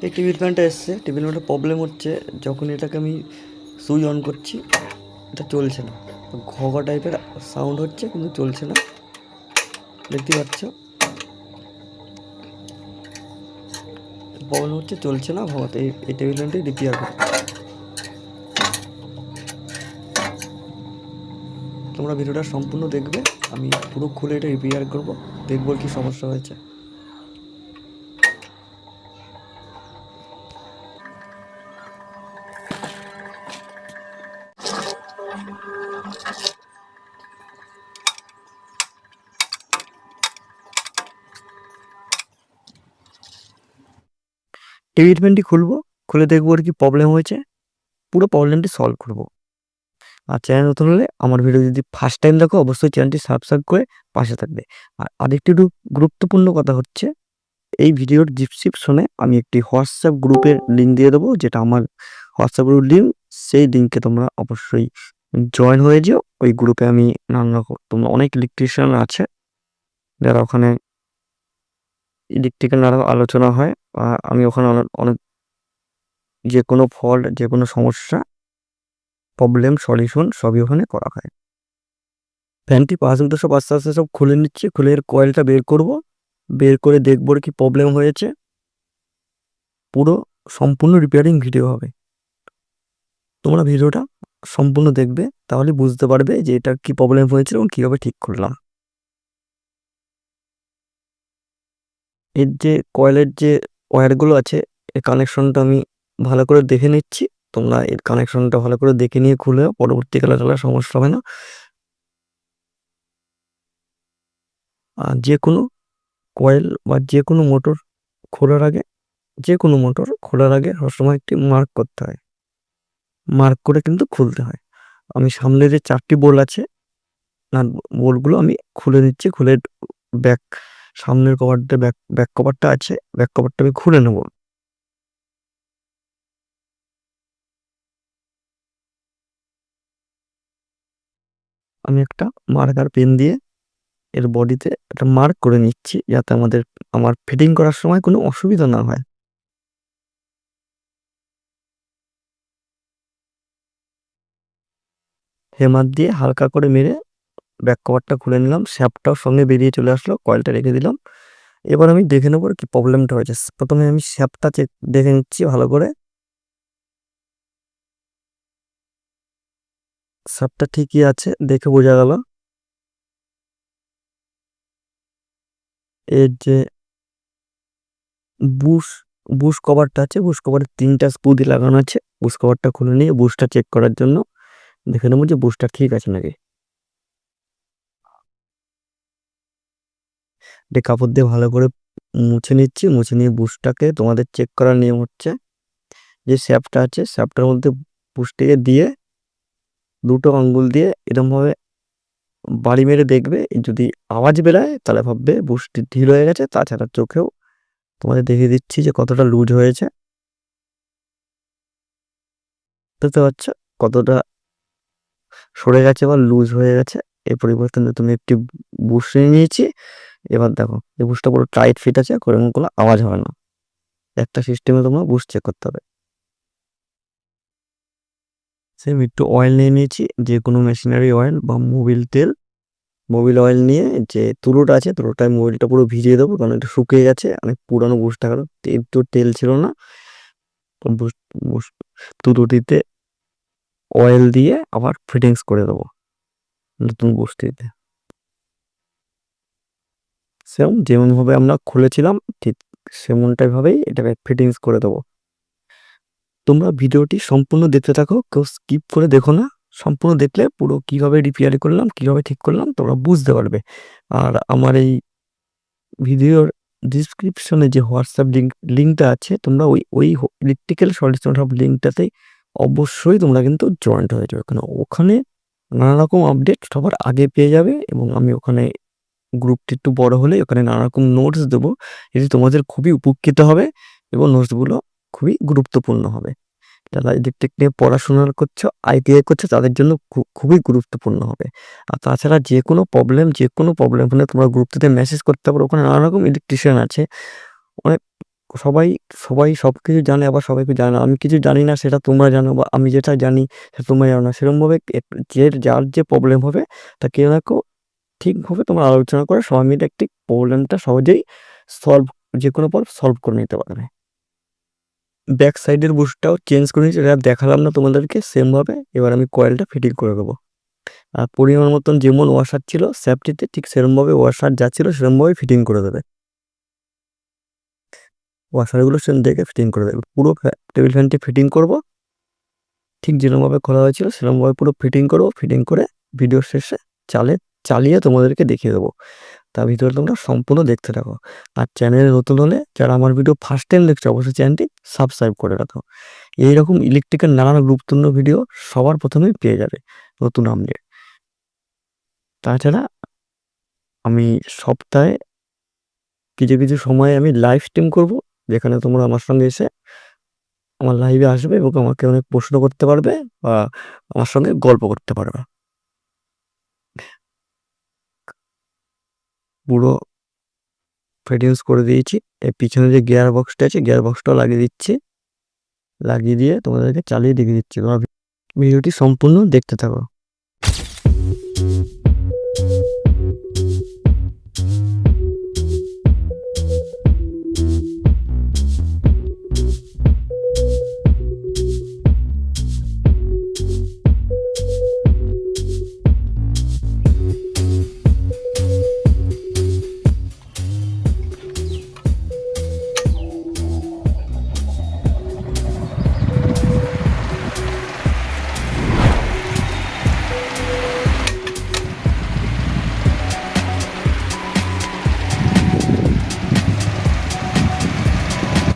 এই টেবিল ফ্যানটা এসছে, টেবিল ফ্যানটা প্রবলেম হচ্ছে যখন এটাকে আমি সুইচ অন করছি এটা চলছে না, ঘ টাইপের সাউন্ড হচ্ছে কিন্তু চলছে না। দেখতে পাচ্ছ প্রবলেম হচ্ছে, চলছে না ঘতে। এই টেবিল ফ্যানটি রিপেয়ার করো। তোমরা ভিডিওটা সম্পূর্ণ দেখবে, আমি পুরো খুলে এটা রিপেয়ার করবো, দেখবো কি সমস্যা হয়েছে। টেবিল ফ্যানটি খুলবো, খুলে দেখবো আর কি প্রবলেম হয়েছে, পুরো প্রবলেমটি সলভ করবো। আর চ্যানেল নতুন হলে আমার ভিডিও যদি ফার্স্ট টাইম দেখো অবশ্যই চ্যানেলটি সাবস্ক্রাইব করে পাশে থাকবে। আর আরেকটি গুরুত্বপূর্ণ কথা হচ্ছে, এই ভিডিওর ডিসক্রিপশনে আমি একটি হোয়াটসঅ্যাপ গ্রুপের লিঙ্ক দিয়ে দেবো, যেটা আমার হোয়াটসঅ্যাপ গ্রুপ লিঙ্ক। সেই লিঙ্কে তোমরা অবশ্যই জয়েন হয়ে যেও। ওই গ্রুপে আমি নানান রকম তোমরা অনেক ইলেকট্রিশিয়ান আছে যারা ওখানে ইলেকট্রিক্যাল নানা আলোচনা হয়। আমি ওখানে অনেক যে কোনো ফল্ট, যে কোনো সমস্যা, প্রবলেম সলিউশন সবই ওখানে করা হয়। ফ্যানটি পাশগুলো সব আস্তে আস্তে সব খুলে নিচ্ছি, খুলে এর কয়েলটা বের করব, বের করে দেখবো কি প্রবলেম হয়েছে। পুরো সম্পূর্ণ রিপেয়ারিং ভিডিও হবে, তোমরা ভিডিওটা সম্পূর্ণ দেখবে, তাহলে বুঝতে পারবে যে এটা কি প্রবলেম হয়েছে এবং কীভাবে ঠিক করলাম। এর যে কয়েলের যে ওয়্যারগুলো আছে এর কানেকশনটা আমি ভালো করে দেখে নিচ্ছি। তোমরা এর কানেকশনটা ভালো করে দেখে নিয়ে খুলে পরবর্তীকালে তাহলে সমস্যা হবে না। আর যে কোনো কয়েল বা যে কোনো মোটর খোলার আগে, যে কোনো মোটর খোলার আগে সবসময় একটি মার্ক করতে হয়, মার্ক করে কিন্তু খুলতে হয়। আমি সামনে যে 4টি বোল্ট আছে না, বোল্টগুলো আমি খুলে নিচ্ছি, খুলে ব্যাক সামনের কভারটা ব্যাক কভারটা আছে, ব্যাক কভারটা আমি খুলে নেব। আমি একটা মার্কার পেন দিয়ে এর বডিতে একটা মার্ক করে নিচ্ছি, যাতে আমার ফিটিং করার সময় কোনো অসুবিধা না হয়। হেমার দিয়ে হালকা করে মেরে ব্যাক কভারটা খুলে নিলাম, শ্যাফটটাও সঙ্গে বেরিয়ে চলে আসলো, কয়েলটা রেখে দিলাম। এবার আমি দেখে নেবো কি প্রবলেমটা হয়েছে। প্রথমে আমি শ্যাফটটা দেখে নিচ্ছি ভালো করে, শ্যাফটটা ঠিকই আছে দেখে বোঝা গেল। এর যে বুশ বুশ কভারটা আছে, বুশ কভারের 3টা স্ক্রু দিয়ে লাগানো আছে। বুশ কভারটা খুলে নিয়ে বুশটা চেক করার জন্য দেখে নেবো যে বুশটা ঠিক আছে নাকি। এটা কাপড় দিয়ে ভালো করে মুছে নিচ্ছি, মুছে নিয়ে বুশটাকে, তোমাদের চেক করার নিয়ম হচ্ছে যে শ্যাফটটা আছে শ্যাফটটার মধ্যে বুশটিকে দিয়ে দুটো আঙ্গুল দিয়ে এরমভাবে বাড়ি মেরে দেখবে, যদি আওয়াজ বেরোয় তাহলে ভাববে বুশটি ঢিল হয়ে গেছে। তাছাড়া চোখেও তোমাদের দেখিয়ে দিচ্ছি যে কতটা লুজ হয়েছে, বুঝতে পারছো কতটা সরে গেছে বা লুজ হয়ে গেছে। এর পরিবর্তনে তুমি একটি বুশ নিয়ে নিয়েছি। এবার দেখো এই বুশটা পুরো টাইট ফিট আছে, কোনো আওয়াজ হয় না। একটা সিস্টেমে তোমরা বুশ চেক করতে হবে। সেম একটু অয়েল নিয়ে নিয়েছি, যে কোনো মেশিনারি অয়েল বা মোবিল তেল, মোবিল অয়েল নিয়ে যে তুলোটা আছে তুলোটায় মোবিলটা পুরো ভিজিয়ে দেবো, কারণ এটা শুকিয়ে গেছে, অনেক পুরানো বুশটা, কারণ একটু তেল ছিল না। তুলোটিতে অয়েল দিয়ে আবার ফিটিংস করে দেবো নতুন বুশটিতে। সেম যেমনভাবে আমরা খুলেছিলাম ঠিক সেমনটাই ভাবেই এটাকে ফিটিংস করে দেবো। তোমরা ভিডিওটি সম্পূর্ণ দেখতে থাকো, কেউ স্কিপ করে দেখো না। সম্পূর্ণ দেখলে পুরো কিভাবে রিপেয়ার করলাম, কিভাবে ঠিক করলাম তোমরা বুঝতে পারবে। আর আমার এই ভিডিওর ডিসক্রিপশনে যে হোয়াটসঅ্যাপ লিঙ্কটা আছে, তোমরা ওই ইলেকট্রিক্যাল সলিউশন সব লিঙ্কটাতেই অবশ্যই তোমরা কিন্তু জয়েন্ট হয়ে যাবে, কারণ ওখানে নানা রকম আপডেট সবার আগে পেয়ে যাবে। এবং আমি ওখানে গ্রুপটি একটু বড় হলে ওখানে নানা রকম নোটস দেবো, এটি তোমাদের খুবই উপকৃত হবে এবং নোটসগুলো খুবই গুরুত্বপূর্ণ হবে। যারা ইলেকট্রিক নিয়ে পড়াশোনা করছো, আইটিআই করছো, তাদের জন্য খুবই গুরুত্বপূর্ণ হবে। আর তাছাড়া যে কোনো প্রবলেম হলে তোমরা গ্রুপটিতে মেসেজ করতে পারো, ওখানে নানা রকম ইলেকট্রিশিয়ান আছে, অনেক সবাই সবাই সবকিছু জানে, আবার সবাইকে জানে না। আমি কিছু জানি না সেটা তোমরা জানো, বা আমি যেটা জানি সেটা তোমরা জানো না। সেরকমভাবে যার যে প্রবলেম হবে তা কেউ না কেউ ঠিকভাবে তোমরা আলোচনা করে সবাই মিলে একটি প্রবলেমটা সহজেই সলভ, যে কোনো সলভ করে নিতে পারবে। ব্যাক সাইডের বুশটাও চেঞ্জ করে নিয়েছি, এটা দেখালাম না তোমাদেরকে। সেমভাবে এবার আমি কয়েলটা ফিটিং করে দেবো। আর পরিমাণ মতন যেমন ওয়াশার ছিল সেফটিতে, ঠিক সেরকমভাবে ওয়াশার যা ছিল সেরকমভাবে ফিটিং করে দেবে। ওয়াশারগুলো সেরকম দেখে ফিটিং করে দেবে। পুরো টেবিল ফ্যানটি ফিটিং করব, ঠিক যেরকমভাবে খোলা হয়েছিল সেরকমভাবে পুরো ফিটিং করব। ফিটিং করে ভিডিও শেষে চালিয়ে তোমাদেরকে দেখিয়ে দেবো। তার ভিতরে তোমরা সম্পূর্ণ দেখতে থাকো। আর চ্যানেলে নতুন হলে যারা আমার ভিডিও ফার্স্ট টাইম দেখছো অবশ্যই চ্যানেলটি সাবস্ক্রাইব করে রাখো। এইরকম ইলেকট্রিক্যাল নানান গুরুত্বপূর্ণ ভিডিও সবার প্রথমেই পেয়ে যাবে নতুন আপডেট। তাছাড়া আমি সপ্তাহে কিছু কিছু সময় আমি লাইভ স্ট্রিম করব, যেখানে তোমরা আমার সঙ্গে এসে আমার লাইভে আসবে এবং আমাকে অনেক প্রশ্ন করতে পারবে বা আমার সঙ্গে গল্প করতে পারবে। পুরো ফিটিংস করে দিয়েছি। এর পিছনে যে গিয়ার বক্সটা আছে গিয়ার বক্সটাও লাগিয়ে দিচ্ছি। লাগিয়ে দিয়ে তোমাদেরকে চালিয়ে দেখিয়ে দিচ্ছি। ভিডিওটি সম্পূর্ণ দেখতে থাকো।